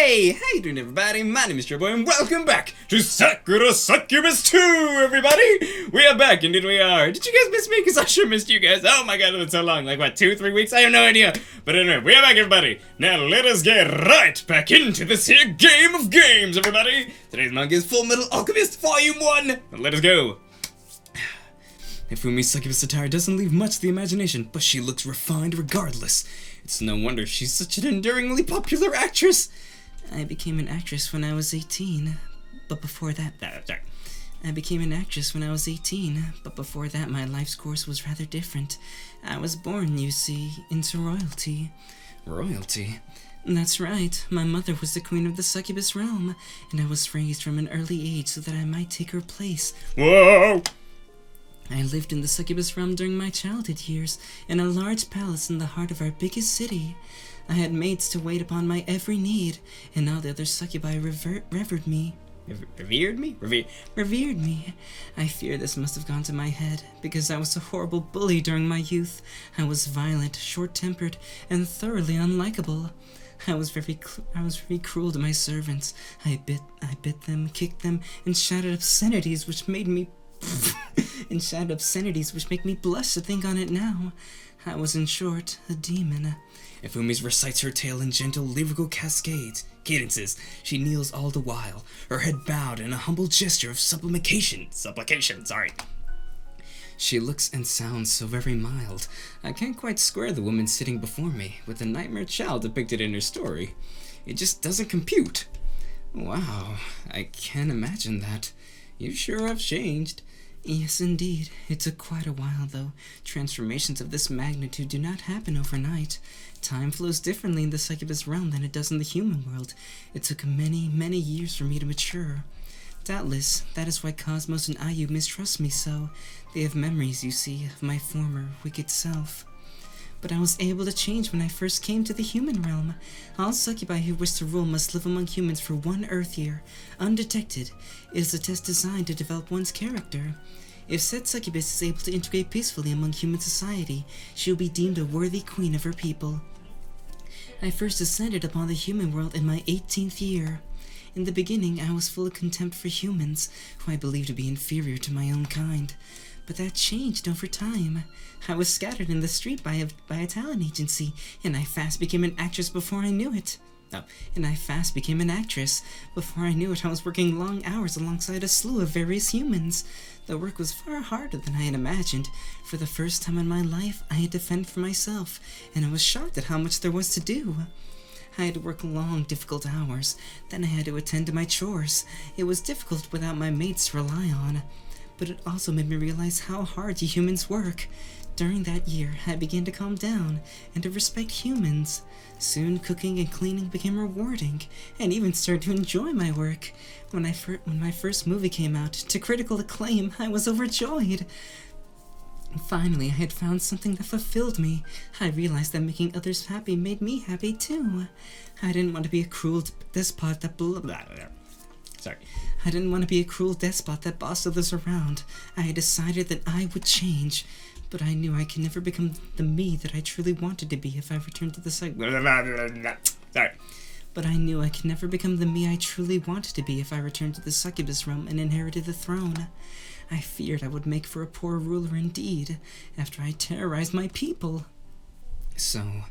Hey, how you doing everybody? My name is Cherryboy and welcome back to Sakura Succubus 2, everybody! We are back, indeed we are. Did you guys miss me? Because I sure missed you guys. Oh my god, it's been so long. Like what, 2-3 weeks? I have no idea. But anyway, we are back, everybody. Now let us get right back into this here game of games, everybody. Today's manga is Full Metal Alchemist Volume 1. Let us go. Hifumi's succubus attire doesn't leave much to the imagination, but she looks refined regardless. It's no wonder she's such an enduringly popular actress. I became an actress when I was 18, but before that, I became an actress when I was 18, but before that my life's course was rather different. I was born, you see, into royalty. Royalty? That's right, my mother was the queen of the succubus realm, and I was raised from an early age so that I might take her place. Whoa! I lived in the succubus realm during my childhood years, in a large palace in the heart of our biggest city. I had maids to wait upon my every need, and all the other succubi revered me. Revered me? Revered me. I fear this must have gone to my head, because I was a horrible bully during my youth. I was violent, short-tempered, and thoroughly unlikable. I was very cruel to my servants. I bit them, kicked them, and shouted obscenities which made me make me blush to think on it now. I was, in short, a demon. Hifumi recites her tale in gentle lyrical cadences. She kneels all the while, her head bowed in a humble gesture of supplication. She looks and sounds so very mild. I can't quite square the woman sitting before me with the nightmare child depicted in her story. It just doesn't compute. Wow, I can't imagine that. You sure have changed. Yes, indeed. It took quite a while, though. Transformations of this magnitude do not happen overnight. Time flows differently in the succubus realm than it does in the human world. It took many, many years for me to mature. Doubtless, that is why Cosmos and Ayu mistrust me so. They have memories, you see, of my former, wicked self. But I was able to change when I first came to the human realm. All succubi who wish to rule must live among humans for 1 Earth year, undetected. It is a test designed to develop one's character. If said succubus is able to integrate peacefully among human society, she will be deemed a worthy queen of her people. I first descended upon the human world in my 18th year. In the beginning, I was full of contempt for humans, who I believed to be inferior to my own kind. But that changed over time. I was scattered in the street by a talent agency, and I fast became an actress before I knew it. I was working long hours alongside a slew of various humans. The work was far harder than I had imagined. For the first time in my life, I had to fend for myself, and I was shocked at how much there was to do. I had to work long, difficult hours. Then I had to attend to my chores. It was difficult without my mates to rely on. But it also made me realize how hard you humans work. During that year, I began to calm down and to respect humans. Soon, cooking and cleaning became rewarding, and even started to enjoy my work. When my first movie came out, to critical acclaim, I was overjoyed. Finally, I had found something that fulfilled me. I realized that making others happy made me happy too. I didn't want to be a cruel despot that I didn't want to be a cruel despot that bossed others around. I had decided that I would change, but I knew I could never become the me that I truly wanted to be if I returned to the succubus realm and inherited the throne. I feared I would make for a poor ruler indeed, after I terrorized my people. So,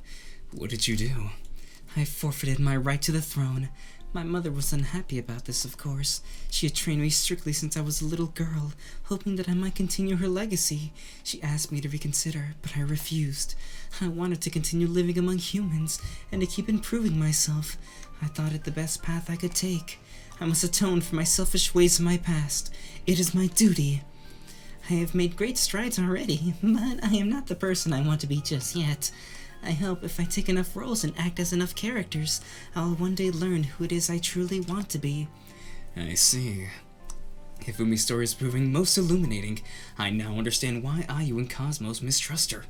what did you do? I forfeited my right to the throne. My mother was unhappy about this, of course. She had trained me strictly since I was a little girl, hoping that I might continue her legacy. She asked me to reconsider, but I refused. I wanted to continue living among humans, and to keep improving myself. I thought it the best path I could take. I must atone for my selfish ways in my past. It is my duty. I have made great strides already, but I am not the person I want to be just yet. I hope if I take enough roles and act as enough characters, I'll one day learn who it is I truly want to be. I see. Hifumi's story is proving most illuminating. I now understand why Ayu and Cosmos mistrust her.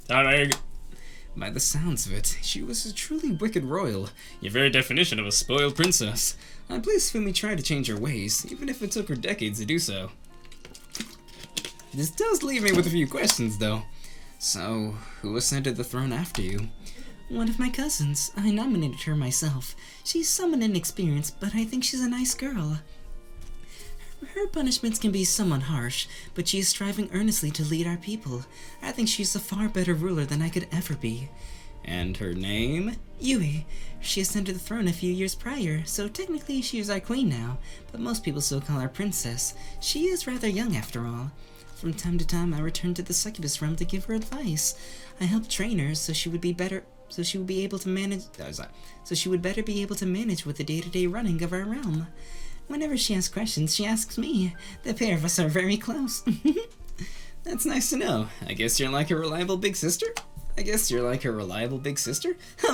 By the sounds of it, she was a truly wicked royal, your very definition of a spoiled princess. I'm pleased Hifumi tried to change her ways, even if it took her decades to do so. This does leave me with a few questions, though. So, who ascended the throne after you? One of my cousins. I nominated her myself. She's somewhat inexperienced, but I think she's a nice girl. Her punishments can be somewhat harsh, but she is striving earnestly to lead our people. I think she's a far better ruler than I could ever be. And her name? Yui. She ascended the throne a few years prior, so technically she is our queen now, but most people still call her princess. She is rather young after all. From time to time I return to the succubus realm to give her advice. I help train her so she would be better so she would be able to manage so she would better be able to manage with the day-to-day running of our realm. Whenever she has questions, she asks me. The pair of us are very close. That's nice to know. I guess you're like a reliable big sister? Oh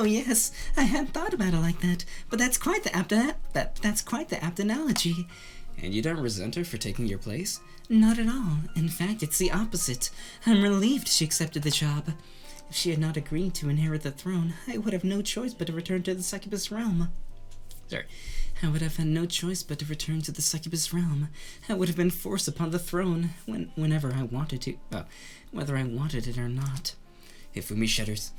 yes, I hadn't thought about it like that, but that's quite the apt analogy. And you don't resent her for taking your place? Not at all. In fact, it's the opposite. I'm relieved she accepted the job. If she had not agreed to inherit the throne, I would have no choice but to return to the succubus realm. I would have had no choice but to return to the succubus realm. I would have been forced upon the throne whenever I wanted to, whether I wanted it or not. Hifumi shudders.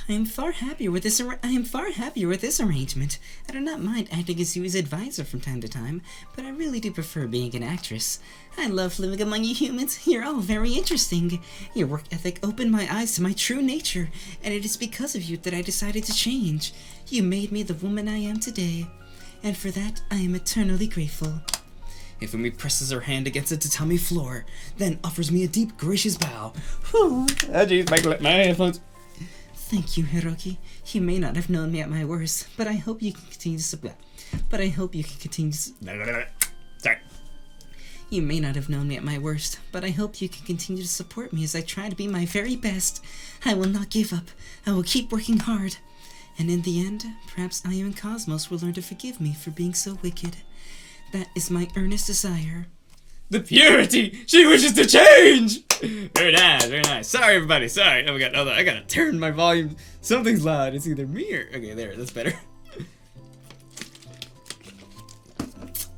I am far happier with this arrangement. I do not mind acting as Yui's advisor from time to time, but I really do prefer being an actress. I love living among you humans. You're all very interesting. Your work ethic opened my eyes to my true nature, and it is because of you that I decided to change. You made me the woman I am today, and for that I am eternally grateful. Hifumi presses her hand against the tatami floor, then offers me a deep, gracious bow. Oh, jeez, my headphones. Thank you, Hiroki. You may not have known me at my worst, but I hope you can continue to Sorry. You may not have known me at my worst, but I hope you can continue to support me as I try to be my very best. I will not give up. I will keep working hard. And in the end, perhaps I and Cosmos will learn to forgive me for being so wicked. That is my earnest desire. The purity! She wishes to change! Very nice, very nice. Sorry, everybody, sorry. Oh my god, I gotta turn my volume. Something's loud. It's either me or... Okay, there, that's better.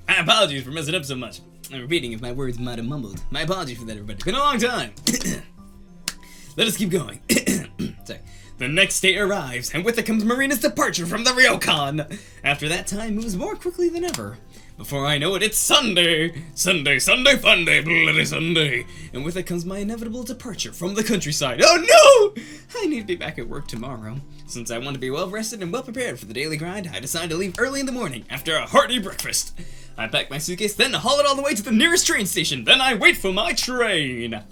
I apologize for messing up so much. I'm repeating if my words might have mumbled. My apologies for that, everybody. It's been a long time. Let us keep going. Sorry. The next day arrives, and with it comes Marina's departure from the Ryokan. After that, time moves more quickly than ever. Before I know it, it's Sunday! Sunday, Sunday, fun day, bloody Sunday! And with it comes my inevitable departure from the countryside. Oh no! I need to be back at work tomorrow. Since I want to be well rested and well prepared for the daily grind, I decide to leave early in the morning after a hearty breakfast. I pack my suitcase, then haul it all the way to the nearest train station. Then I wait for my train.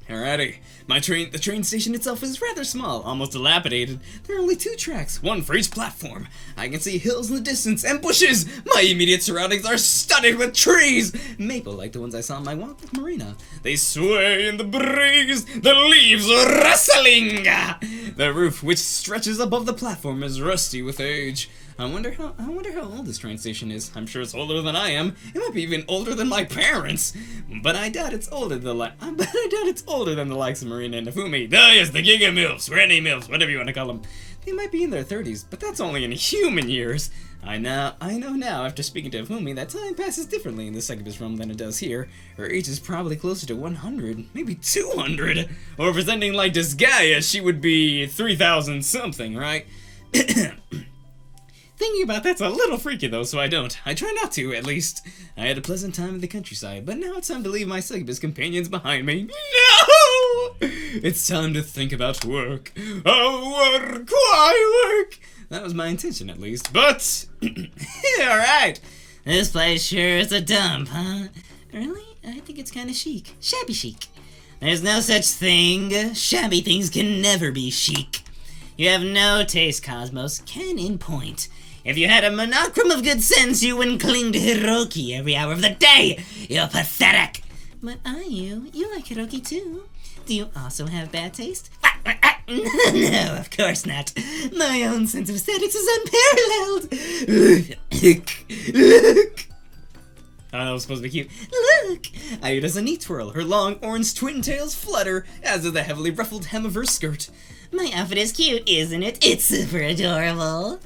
Alrighty. The train station itself is rather small, almost dilapidated. There are only 2 tracks, one for each platform. I can see hills in the distance and bushes. My immediate surroundings are studded with trees, maple like the ones I saw on my walk with Marina. They sway in the breeze, the leaves are rustling. The roof, which stretches above the platform, is rusty with age. I wonder how old this train station is. I'm sure it's older than I am. It might be even older than my parents. But I doubt it's older than the likes of Marina and Hifumi. Oh yes, the Giga Milfs, Granny Milfs, whatever you want to call them. They might be in their 30s, but that's only in human years. I know now, after speaking to Hifumi, that time passes differently in the succubus realm than it does here. Her age is probably closer to 100, maybe 200. Or if it's anything like Disgaea, she would be 3,000 something, right? Thinking about that's a little freaky though, so I try not to, at least. I had a pleasant time in the countryside, but now it's time to leave my succubus companions behind me. No! It's time to think about work. Oh, work, why work? That was my intention, at least, but... Alright. This place sure is a dump, huh? Really? I think it's kind of chic. Shabby chic. There's no such thing. Shabby things can never be chic. You have no taste, Cosmos. Can in point. If you had a monochrome of good sense, you wouldn't cling to Hiroki every hour of the day. You're pathetic. But are you? You like Hiroki too. Do you also have bad taste? No, of course not. My own sense of aesthetics is unparalleled. Look. Oh, that was supposed to be cute. Look. Ayuda's a knee twirl. Her long orange twin tails flutter, as is the heavily ruffled hem of her skirt. My outfit is cute, isn't it? It's super adorable.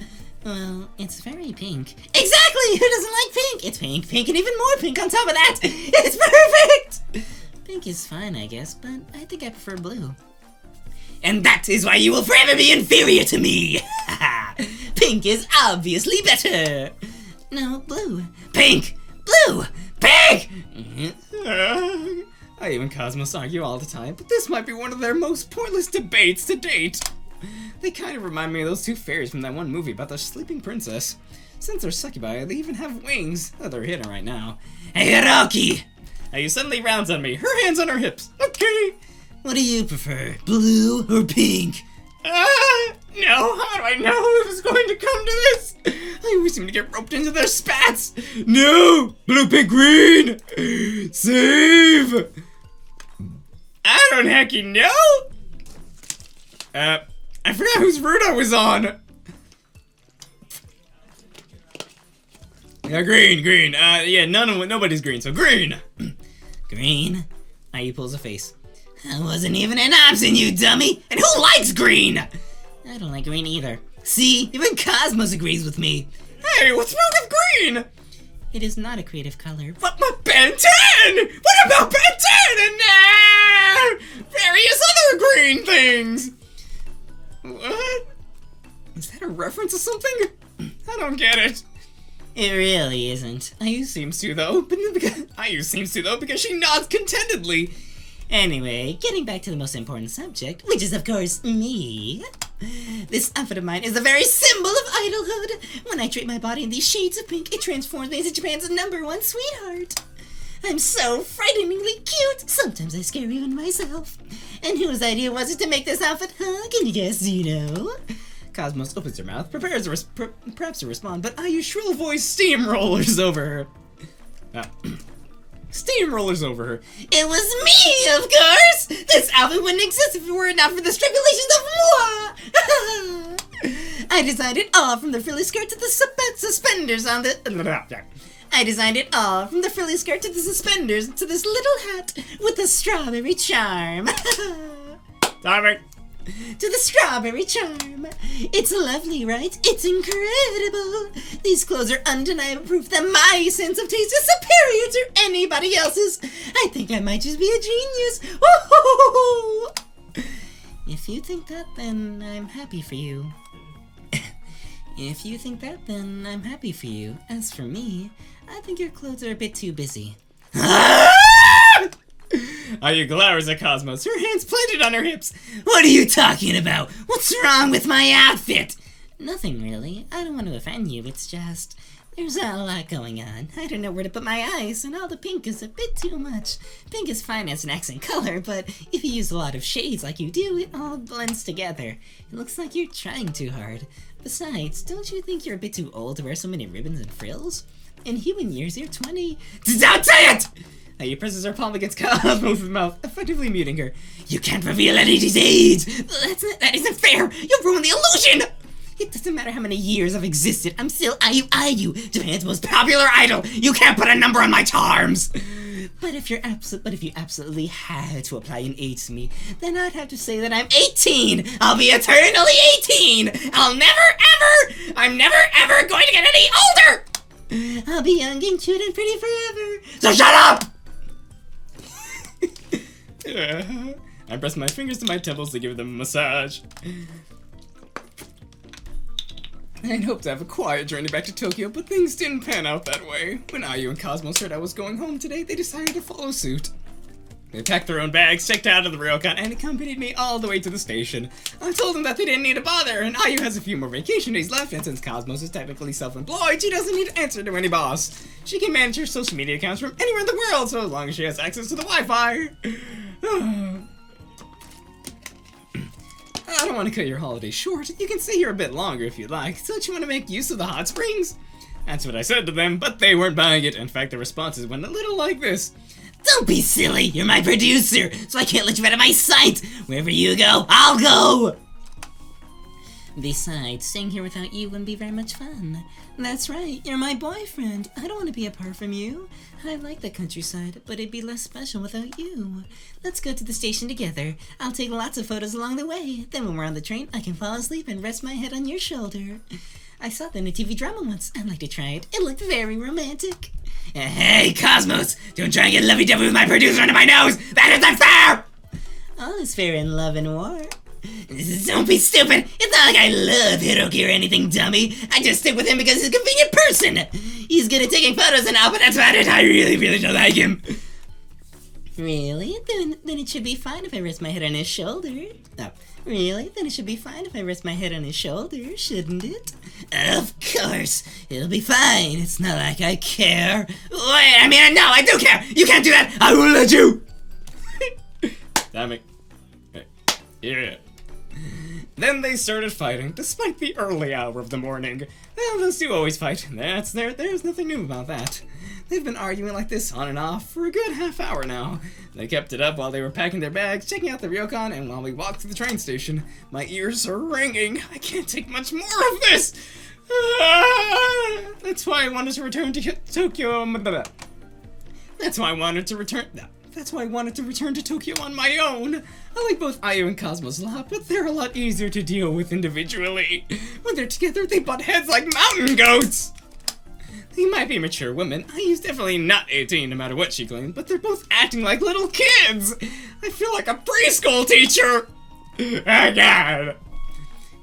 Well, it's very pink. Exactly! Who doesn't like pink? It's pink, pink, and even more pink on top of that! It's perfect! Pink is fine, I guess, but I think I prefer blue. And that is why you will forever be inferior to me! Pink is obviously better! No, blue. Pink! Blue! Pink! I and Cosmos argue all the time, but this might be one of their most pointless debates to date. They kind of remind me of those two fairies from that one movie about the sleeping princess. Since they're succubi, they even have wings. Oh, they're hidden right now. Hey, Hiroki! You suddenly rounds on me, her hands on her hips. Okay. What do you prefer, blue or pink? No, how do I know if it's going to come to this? I always seem to get roped into their spats. No! Blue, pink, green! Save! I don't hecky know! I forgot whose route I was on. Yeah, green. Yeah, nobody's green, so green. Green? Ayu pulls a face. I wasn't even an option, you dummy! And who likes green? I don't like green either. See, even Cosmos agrees with me. Hey, what's wrong with green? It is not a creative color. What about Ben 10? What about Ben 10 and various other green things? What? Is that a reference to something? I don't get it. It really isn't. Ayu seems to though, because she nods contentedly. Anyway, getting back to the most important subject, which is of course me. This outfit of mine is the very symbol of idolhood. When I drape my body in these shades of pink, it transforms me into Japan's #1 sweetheart. I'm so frighteningly cute. Sometimes I scare even myself. And whose idea was it to make this outfit, huh? Can you guess, Cosmos opens her mouth, prepares perhaps to respond, but Ayu's shrill voice steamrollers over her. Steamrollers over her. It was me, of course! This outfit wouldn't exist if it were not for the stipulations of moi! I designed it all from the frilly skirt to the suspenders on the... I designed it all from the frilly skirt to the suspenders to this little hat with a strawberry charm. Stop it. To the strawberry charm. It's lovely, right? It's incredible. These clothes are undeniable proof that my sense of taste is superior to anybody else's. I think I might just be a genius. Woo-hoo-hoo-hoo. If you think that, then I'm happy for you. If you think that, then I'm happy for you. As for me, I think your clothes are a bit too busy. Ayu glowers at Cosmos, her hands planted on her hips. What are you talking about? What's wrong with my outfit? Nothing really. I don't want to offend you. It's just, there's a lot going on. I don't know where to put my eyes, and all the pink is a bit too much. Pink is fine as an accent color, but if you use a lot of shades like you do, it all blends together. It looks like you're trying too hard. Besides, don't you think you're a bit too old to wear so many ribbons and frills? In human years, you're 20. Don't say it! Ayu presses her palm against Cosmos' mouth, effectively muting her. You can't reveal anybody's age! That isn't fair! You've ruined the illusion! It doesn't matter how many years I've existed, I'm still Ayu, Japan's most popular idol! You can't put a number on my charms! But if you absolutely had to apply an age to me, then I'd have to say that I'm 18! I'll be eternally 18! I'm never ever going to get any older! I'll be young and cute and pretty forever! So shut up! I press my fingers to my temples to give them a massage. I'd hoped to have a quiet journey back to Tokyo, but things didn't pan out that way. When Ayu and Cosmos heard I was going home today, they decided to follow suit. They packed their own bags, checked out of the ryokan, and accompanied me all the way to the station. I told them that they didn't need to bother, and Ayu has a few more vacation days left, and since Cosmos is technically self-employed, she doesn't need to answer to any boss. She can manage her social media accounts from anywhere in the world, so as long as she has access to the Wi-Fi. I don't want to cut your holiday short. You can stay here a bit longer if you'd like. Don't you want to make use of the hot springs? That's what I said to them, but they weren't buying it. In fact, the responses went a little like this. Don't be silly! You're my producer, so I can't let you out of my sight! Wherever you go, I'll go! Besides, staying here without you wouldn't be very much fun. That's right, you're my boyfriend. I don't want to be apart from you. I like the countryside, but it'd be less special without you. Let's go to the station together. I'll take lots of photos along the way. Then when we're on the train, I can fall asleep and rest my head on your shoulder. I saw that in a TV drama once. I'd like to try it. It looked very romantic. Hey, Cosmos! Don't try and get lovey-dovey with my producer under my nose! That isn't fair! All is fair in love and war. Don't be stupid. It's not like I love Hiroki or anything, dummy. I just stick with him because he's a convenient person. He's good at taking photos and all, but that's about it. I really don't like him. Really? Then it should be fine if I rest my head on his shoulder. Oh, really? Then it should be fine if I rest my head on his shoulder, shouldn't it? Of course. It'll be fine. It's not like I care. Wait, I mean, no, I do care. You can't do that. I won't let you. Damn it. Yeah. Then they started fighting, despite the early hour of the morning. Well, those two always fight. There's nothing new about that. They've been arguing like this on and off for a good half hour now. They kept it up while they were packing their bags, checking out the ryokan, and while we walked to the train station. My ears are ringing. I can't take much more of this. That's why I wanted to return to Tokyo. That's why I wanted to return to Tokyo on my own. I like both Ayu and Cosmos a lot, but they're a lot easier to deal with individually. When they're together, they butt heads like mountain goats. They might be mature women. Ayu's definitely not 18, no matter what she claims, but they're both acting like little kids. I feel like a preschool teacher. Oh, God.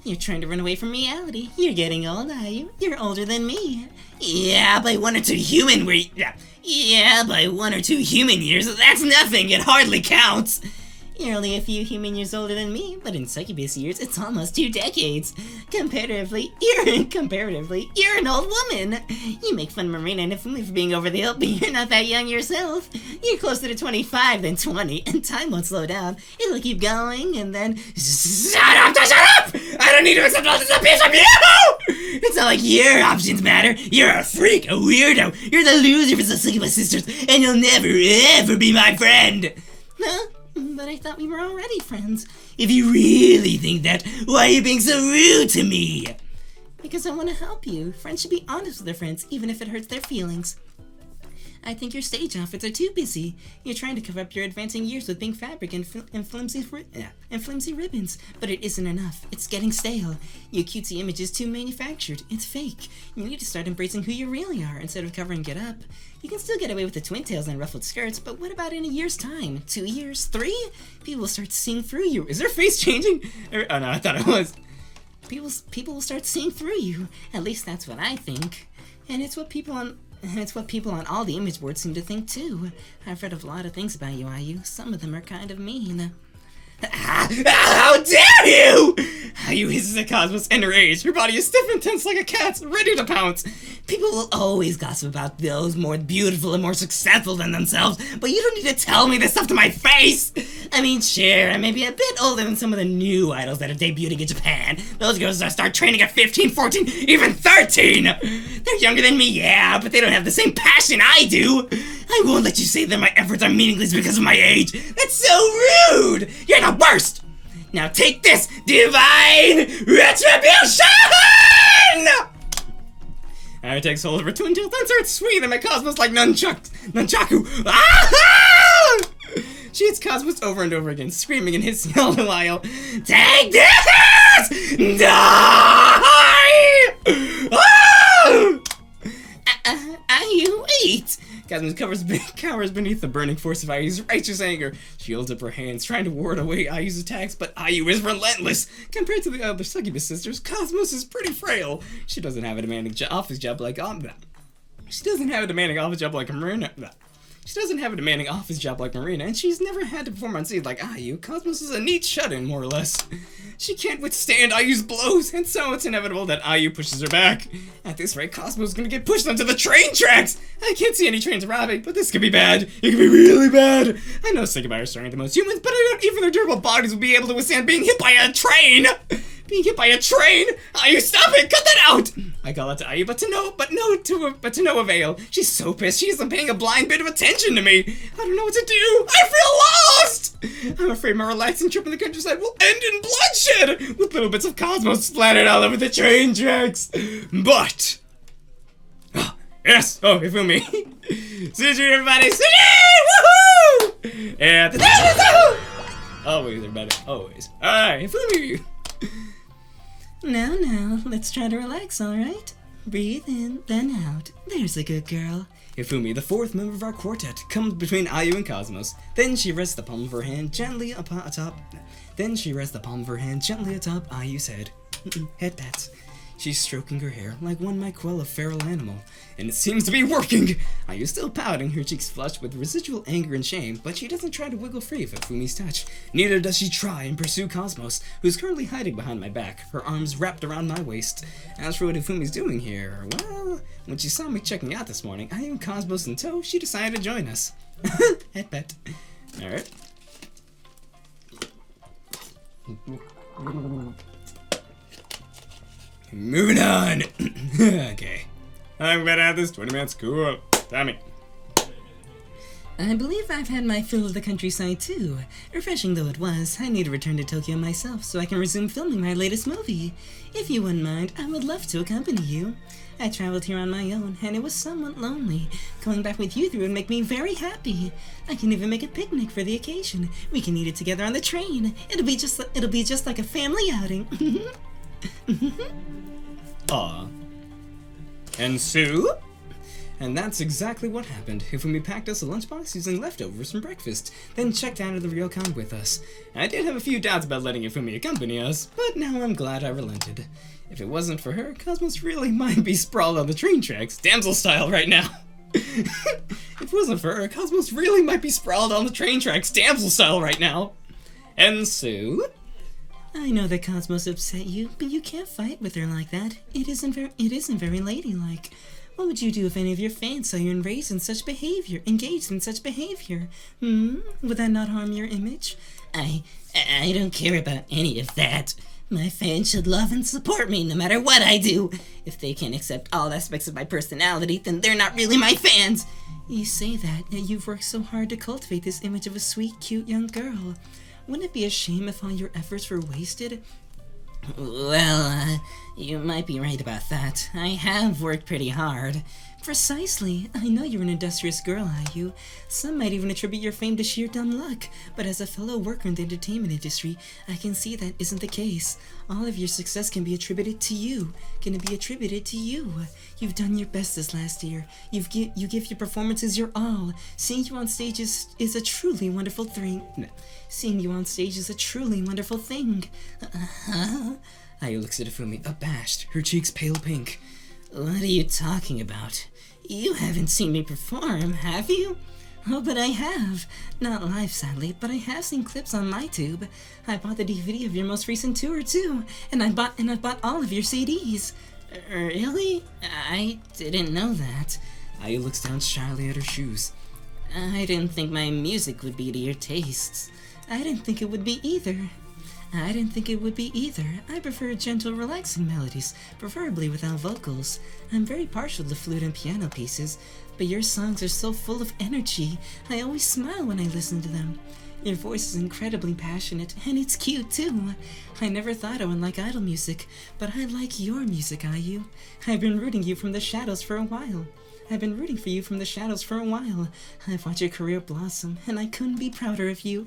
You're trying to run away from reality. You're getting old, Ayu. You're older than me. Yeah, by 1 or 2 human by 1 or 2 human years, that's nothing. It hardly counts. You're only a few human years older than me, but in succubus years, it's almost 2 decades. Comparatively, you're an old woman. You make fun of Marina and Hifumi for being over the hill, but you're not that young yourself. You're closer to 25 than 20, and time won't slow down. It'll keep going, and then... Shut up! I don't need to accept all this abuse from you! It's not like your options matter. You're a freak, a weirdo. You're the loser for the Succubus sisters, and you'll never, ever be my friend. Huh? But I thought we were already friends. If you really think that, why are you being so rude to me? Because I want to help you. Friends should be honest with their friends, even if it hurts their feelings. I think your stage outfits are too busy. You're trying to cover up your advancing years with pink fabric and flimsy ribbons, but it isn't enough. It's getting stale. Your cutesy image is too manufactured. It's fake. You need to start embracing who you really are instead of covering it up. You can still get away with the twin tails and ruffled skirts, but what about in a year's time? 2 years? 3? People will start seeing through you. Is their face changing? Oh no, I thought it was. People will start seeing through you. At least that's what I think. And it's what people on all the image boards seem to think too. I've read a lot of things about you, Ayu. Some of them are kind of mean. How dare you! Ayu hisses at Cosmos and her age. Her body is stiff and tense like a cat's, ready to pounce. People will always gossip about those more beautiful and more successful than themselves, but you don't need to tell me this stuff to my face! I mean, sure, I may be a bit older than some of the new idols that are debuting in Japan. Those girls start training at 15, 14, even 13! They're younger than me, yeah, but they don't have the same passion I do! I won't let you say that my efforts are meaningless because of my age! That's so rude! You're the worst! Now take this, divine retribution! Ayu takes hold of her twin tail, then starts swinging them at Cosmos like nunchaku. Ah! She hits Cosmos over and over again, screaming and hissing all the while. Take this! Die! Ah! Ayu, wait! Cosmos cowers beneath the burning force of Ayu's righteous anger. She holds up her hands, trying to ward away Ayu's attacks, but Ayu is relentless. Compared to the other Succubus sisters, Cosmos is pretty frail. She doesn't have a demanding office job like Marina. She doesn't have a demanding office job like Marina, and she's never had to perform on stage like Ayu. Cosmos is a neat shut-in, more or less. She can't withstand Ayu's blows, and so it's inevitable that Ayu pushes her back. At this rate, Cosmos is gonna get pushed onto the train tracks! I can't see any trains arriving, but this could be bad. It could be really bad. I know Succubi are stronger than most humans, but I don't even their durable bodies will be able to withstand being hit by a train! Being hit by a train? Ayu, stop it! Cut that out! I call out to Ayu, but to no avail. She's so pissed. She isn't paying a blind bit of attention to me. I don't know what to do. I feel lost! I'm afraid my relaxing trip in the countryside will end in bloodshed, with little bits of Cosmos splattered all over the train tracks. But... yes! Oh, Hifumi. Suji, everybody! Suji! Woohoo! And... always, everybody. Always. Alright, Hifumi. Now, let's try to relax, alright? Breathe in, then out. There's a good girl. Hifumi, the fourth member of our quartet, comes between Ayu and Cosmos. Then she rests the palm of her hand gently atop. Ayu's head. Head pats. She's stroking her hair like one might quell a feral animal, and it seems to be working! Ayu's still pouting, her cheeks flushed with residual anger and shame, but she doesn't try to wiggle free of Hifumi's touch. Neither does she try and pursue Cosmos, who's currently hiding behind my back, her arms wrapped around my waist. As for what Hifumi's doing here, well, when she saw me checking out this morning, Ayu and Cosmos in tow, she decided to join us. Head pet. Alright. Moving on. Okay. I'm gonna have this 20 minutes. Cool. Tommy. I believe I've had my fill of the countryside too. Refreshing though it was, I need to return to Tokyo myself so I can resume filming my latest movie. If you wouldn't mind, I would love to accompany you. I traveled here on my own, and it was somewhat lonely. Going back with you three would make me very happy. I can even make a picnic for the occasion. We can eat it together on the train. It'll be just like a family outing. Aw. And Sue? And that's exactly what happened. Hifumi packed us a lunchbox using leftovers from breakfast, then checked out of the ryokan with us. I did have a few doubts about letting Hifumi accompany us, but now I'm glad I relented. If it wasn't for her, Cosmos really might be sprawled on the train tracks, damsel style right now. If it wasn't for her, Cosmos really might be sprawled on the train tracks, damsel style right now. And Sue? I know that Cosmos upset you, but you can't fight with her like that. It isn't very ladylike. What would you do if any of your fans saw you engaged in such behavior? Would that not harm your image? I don't care about any of that. My fans should love and support me no matter what I do. If they can't accept all aspects of my personality, then they're not really my fans. You say that, yet you've worked so hard to cultivate this image of a sweet, cute young girl. Wouldn't it be a shame if all your efforts were wasted? Well, you might be right about that. I have worked pretty hard. Precisely. I know you're an industrious girl, Ayu. Some might even attribute your fame to sheer dumb luck, but as a fellow worker in the entertainment industry, I can see that isn't the case. All of your success can be attributed to you. You've done your best this last year. You give your performances your all. Seeing you on stage is a truly wonderful thing. Ayu looks at Hifumi, abashed, her cheeks pale pink. What are you talking about? You haven't seen me perform, have you? Oh, but I have. Not live, sadly, but I have seen clips on my tube. I bought the DVD of your most recent tour, too, and I bought all of your CDs. Really? I didn't know that. Ayu looks down shyly at her shoes. I didn't think my music would be to your tastes. I didn't think it would be either. I prefer gentle, relaxing melodies, preferably without vocals. I'm very partial to flute and piano pieces, but your songs are so full of energy. I always smile when I listen to them. Your voice is incredibly passionate, and it's cute too. I never thought I would like idol music, but I like your music, Ayu. I've been rooting for you from the shadows for a while. I've watched your career blossom, and I couldn't be prouder of you.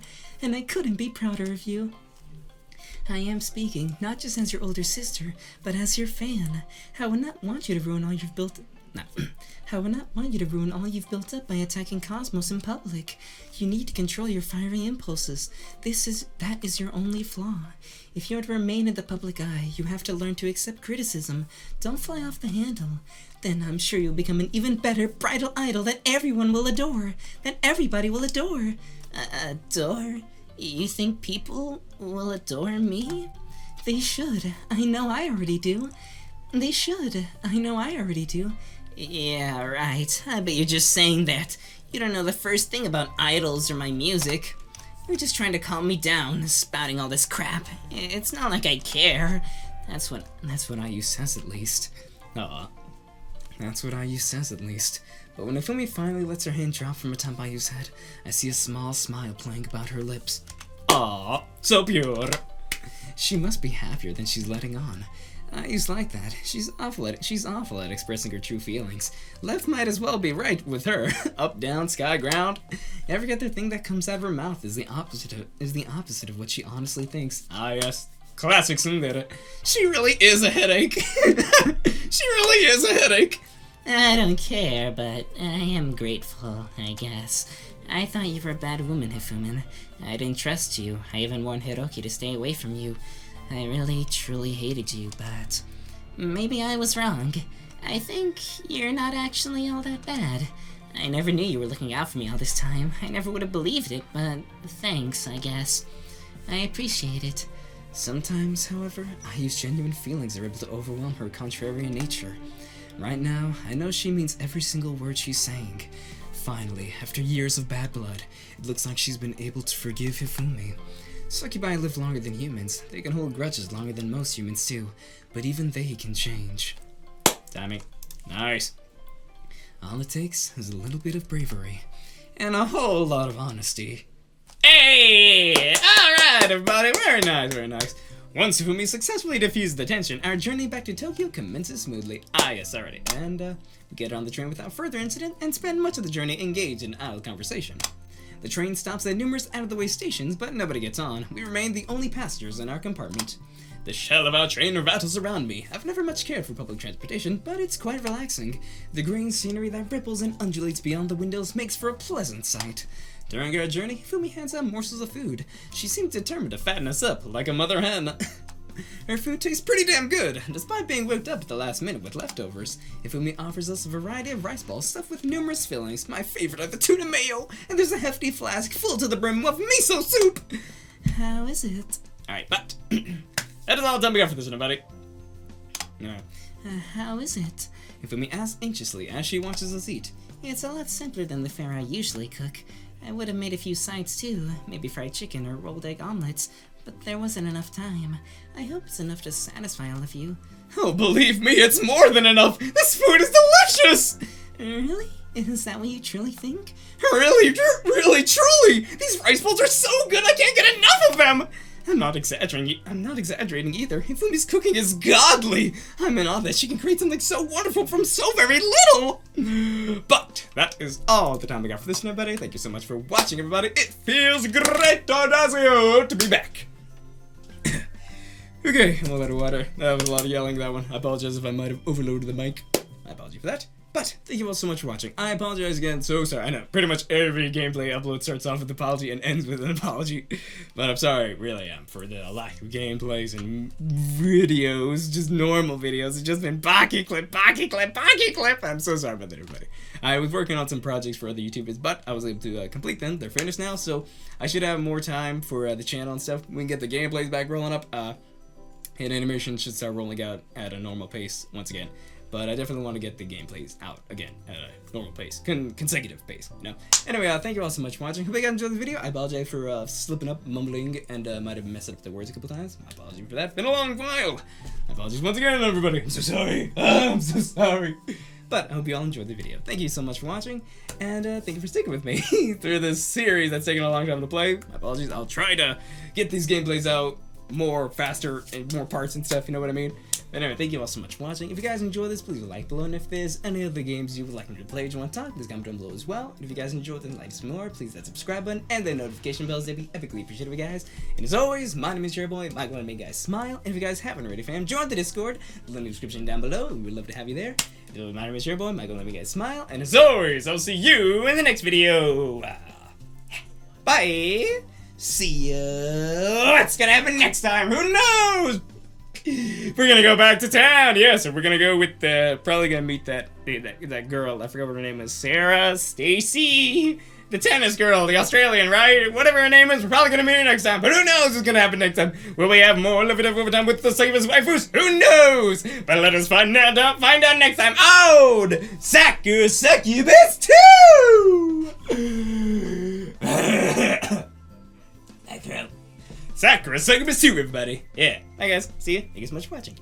I am speaking, not just as your older sister, but as your fan. I would not want you to ruin all you've built up by attacking Cosmos in public. You need to control your fiery impulses. That is your only flaw. If you are to remain in the public eye, you have to learn to accept criticism. Don't fly off the handle. Then I'm sure you'll become an even better bridal idol that everybody will adore. Adore? You think people will adore me? They should. I know I already do. Yeah, right. I bet you're just saying that. You don't know the first thing about idols or my music. You're just trying to calm me down, spouting all this crap. It's not like I care. That's what Ayu says at least. That's what Ayu says at least. But when Hifumi finally lets her hand drop from atop Ayu's head, I see a small smile playing about her lips. Aw, so pure. She must be happier than she's letting on. Ayu's like that. She's awful at expressing her true feelings. Left might as well be right with her. Up, down, sky, ground. Every other thing that comes out of her mouth is the opposite of what she honestly thinks. Ah, yes. Classic tsundere. She really is a headache. She really is a headache. I don't care, but I am grateful, I guess. I thought you were a bad woman, Hifumi. I didn't trust you. I even warned Hiroki to stay away from you. I really, truly hated you, but maybe I was wrong. I think you're not actually all that bad. I never knew you were looking out for me all this time. I never would have believed it, but thanks, I guess. I appreciate it. Sometimes, however, Ayu's genuine feelings are able to overwhelm her contrarian nature. Right now, I know she means every single word she's saying. Finally, after years of bad blood, it looks like she's been able to forgive Hifumi. Succubi live longer than humans. They can hold grudges longer than most humans do, but even they can change. Timing. Nice. All it takes is a little bit of bravery, and a whole lot of honesty. Hey! Alright, everybody. Very nice, very nice. Once Hifumi successfully diffused the tension, our journey back to Tokyo commences smoothly. Ah, yes, already. And, we get on the train without further incident and spend much of the journey engaged in idle conversation. The train stops at numerous out-of-the-way stations, but nobody gets on. We remain the only passengers in our compartment. The shell of our train rattles around me. I've never much cared for public transportation, but it's quite relaxing. The green scenery that ripples and undulates beyond the windows makes for a pleasant sight. During our journey, Hifumi hands out morsels of food. She seems determined to fatten us up like a mother hen. Her food tastes pretty damn good, despite being whipped up at the last minute with leftovers. Hifumi offers us a variety of rice balls stuffed with numerous fillings. My favorite are the tuna mayo, and there's a hefty flask full to the brim of miso soup. How is it? Alright, but that is all the time we got for this one, buddy. Alright. How is it? Hifumi asks anxiously as she watches us eat. It's a lot simpler than the fare I usually cook. I would have made a few sides too, maybe fried chicken or rolled egg omelets, but there wasn't enough time. I hope it's enough to satisfy all of you. Oh, believe me, it's more than enough! This food is delicious! Really? Is that what you truly think? Really, truly! These rice balls are so good I can't get enough of them! I'm not exaggerating either. Hifumi's cooking is godly! I'm in awe that she can create something so wonderful from so very little! But that is all the time we got for this one, everybody. Thank you so much for watching, everybody. It feels great, Audacio, to be back. Okay, I'm a lot of water. That was a lot of yelling, that one. I apologize if I might have overloaded the mic. I apologize for that. But thank you all so much for watching. I apologize again, so sorry. I know, pretty much every gameplay upload starts off with an apology and ends with an apology. But I'm sorry, really am, for the lack of gameplays and videos, just normal videos. It's just been Baki clip. I'm so sorry about that, everybody. I was working on some projects for other YouTubers, but I was able to complete them. They're finished now, so I should have more time for the channel and stuff. We can get the gameplays back rolling up. And animation should start rolling out at a normal pace once again. But I definitely want to get the gameplays out again at a normal pace, consecutive pace, you know? Anyway, thank you all so much for watching. Hope you guys enjoyed the video. I apologize for slipping up, mumbling, and might have messed up the words a couple times. My apologies for that. Been a long while. My apologies once again, everybody. I'm so sorry. I'm so sorry. But I hope you all enjoyed the video. Thank you so much for watching, and thank you for sticking with me through this series that's taken a long time to play. My apologies. I'll try to get these gameplays out more faster and more parts and stuff, you know what I mean? But anyway, thank you all so much for watching. If you guys enjoyed this, please leave a like below, and if there's any other games you would like me to play or you want to talk, please comment down below as well. And if you guys enjoyed this, like this more, please hit that subscribe button and the notification bells. They'd be epically appreciated, guys. And as always, my name is Cherryboy. I'm going to make you guys smile. And if you guys haven't already, fam, join the Discord. The link in the description down below. We would love to have you there. My name is Cherryboy. I'm going to make you guys smile. And as always, I'll see you in the next video. Bye. See ya. What's gonna happen next time? Who knows? We're gonna go back to town. Yeah, so we're gonna go with probably gonna meet that girl. I forgot what her name is. Sarah, Stacy, the tennis girl, the Australian, right? Whatever her name is, we're probably gonna meet her next time. But who knows what's gonna happen next time? Will we have more Live It Up Overtime with the Succubus waifus? Who knows? But let us find out next time. Oh, Sakura Succubus 2! Sakura Succubus 2, everybody. Yeah. Bye, guys. See ya. Thank you so much for watching.